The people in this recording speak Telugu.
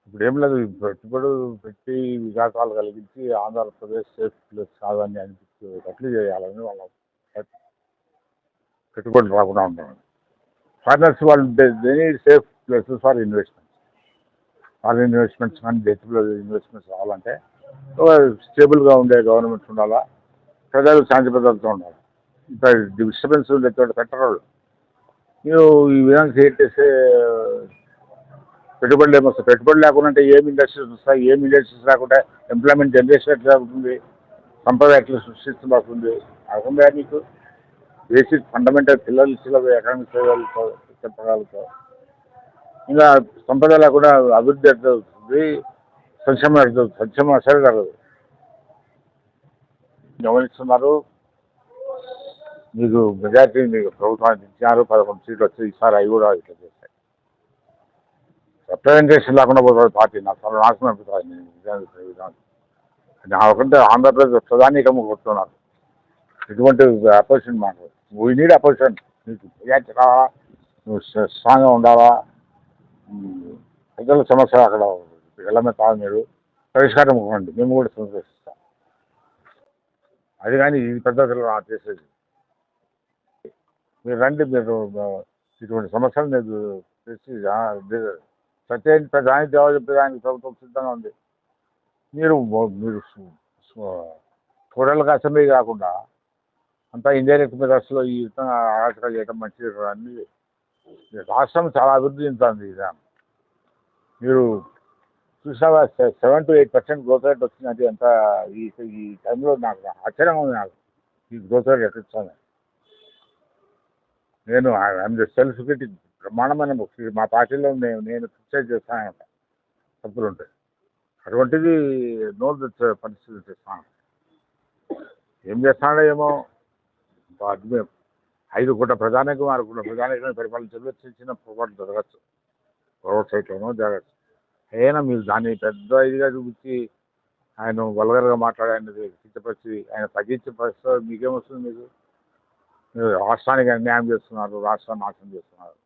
ఇప్పుడు ఏం లేదు, పెట్టుబడి పెట్టి వికాసాలు కలిగించి ఆంధ్రప్రదేశ్ సేఫ్ ప్లేస్ కాదని అనిపించేటట్లు చేయాలని వాళ్ళ పెట్టుబడులు రాకుండా ఉంటాం. ఫారినర్స్ వాళ్ళు they need safe places for investments. Foreign investments కానీ దేశంలో ఇన్వెస్ట్మెంట్స్ రావాలంటే స్టేబుల్గా ఉండే గవర్నమెంట్స్ ఉండాలా, ప్రజలు శాంతి భద్రతతో ఉండాలి. ఇంకా డిస్టర్బెన్స్ ఉండే చోట పెట్టరు. మీరు ఈ విధంగా క్రియేట్ చేసే పెట్టుబడులు ఏమొస్తాయి? పెట్టుబడి లేకుండా ఏం ఇండస్ట్రీస్ వస్తాయి? ఏం ఇండస్ట్రీస్ రాకుండా ఎంప్లాయ్మెంట్ జనరేషన్ ఎట్లా అవుతుంది? సంపద ఎట్లా సృష్టించబడుతుంది? కాకుండా మీకు బేసిక్ ఫండమెంటల్ పిల్లలు ఎకనామిక్ చెప్పగలుగుతావు. ఇంకా సంపద లేకుండా అభివృద్ధి ఎట్లా అవుతుంది? సంక్షేమం అసలు జరగదు. గమనిస్తున్నారు. మీకు మెజార్టీ మీకు ప్రభుత్వానికి ఇచ్చారు, 11 సీట్లు వచ్చి ఈసారి అవి కూడా ఇట్లా చేస్తాయి. రిప్రజెంటేషన్ లేకుండా పోతుంది పార్టీ. నాకు చాలా నాశనం అనిపిస్తుంది. నా ఒకంటే ఆంధ్రప్రదేశ్ ప్రధానికము కొడుతున్నారు. ఇటువంటి అపోజిషన్ మాకు వీ నీడ్ అపోజిషన్. నీకు మెజార్టీ రావాలా, నువ్వు స్ట్రాంగ్గా ఉండాలా, ప్రజల సమస్య అక్కడ వెళ్ళమే కాదు. మీరు పరిష్కారం ఇవ్వండి, మేము కూడా సంతోషిస్తాం. అది కానీ ఈ పద్ధతిలో చేసేది. మీరు రండి, మీరు ఇటువంటి సమస్యలు మీరు తెచ్చి సత్యం ప్రధాని జవాబు చెప్పేదానికి ప్రభుత్వం సిద్ధంగా ఉంది. మీరు టోటల్గా అసెంబ్లీ కాకుండా అంతా ఇండైరెక్ట్ మెథడ్స్లో ఈ విధంగా ఆరాచకాలు చేయడం మంచిది అన్ని. రాష్ట్రం చాలా అభివృద్ధి చెందుతుంది. మీరు చూసావా 7 to 8% గ్రోత్ రేట్ వచ్చిందంటే ఎంత ఈ టైంలో నాకు ఆశ్చర్యంగా ఉంది. నాకు ఈ గ్రోత్ రేట్ ఎట్టిస్తాను నేను ఐఎమ్ ద సెల్ఫ్ క్రిటిక్. బ్రహ్మాండమైన మా పార్టీలో నేను క్రిటిసైజ్ చేస్తానంట తప్పులు ఉంటాయి. అటువంటిది నోరు పరిస్థితి చేస్తాను. ఏం చేస్తాడో ఏమో. 5 కోట్ల ప్రధానికం 6 కోట్ల ప్రధానికం పరిపాలించడంలో చిన్న పొరపాటు జరగచ్చు, రోడ్ సైట్లోనో జరగచ్చు. అయినా మీరు దాన్ని పెద్ద ఇదిగా చూపించి ఆయన వల్గర్గా మాట్లాడి ఆయన కించపరిచి ఆయన తగ్గించే పరిస్థితి మీకేమొస్తుంది? మీరు రాష్ట్రానికి అన్యాయం చేస్తున్నారు, రాష్ట్రాన్ని నాశనం చేస్తున్నారు.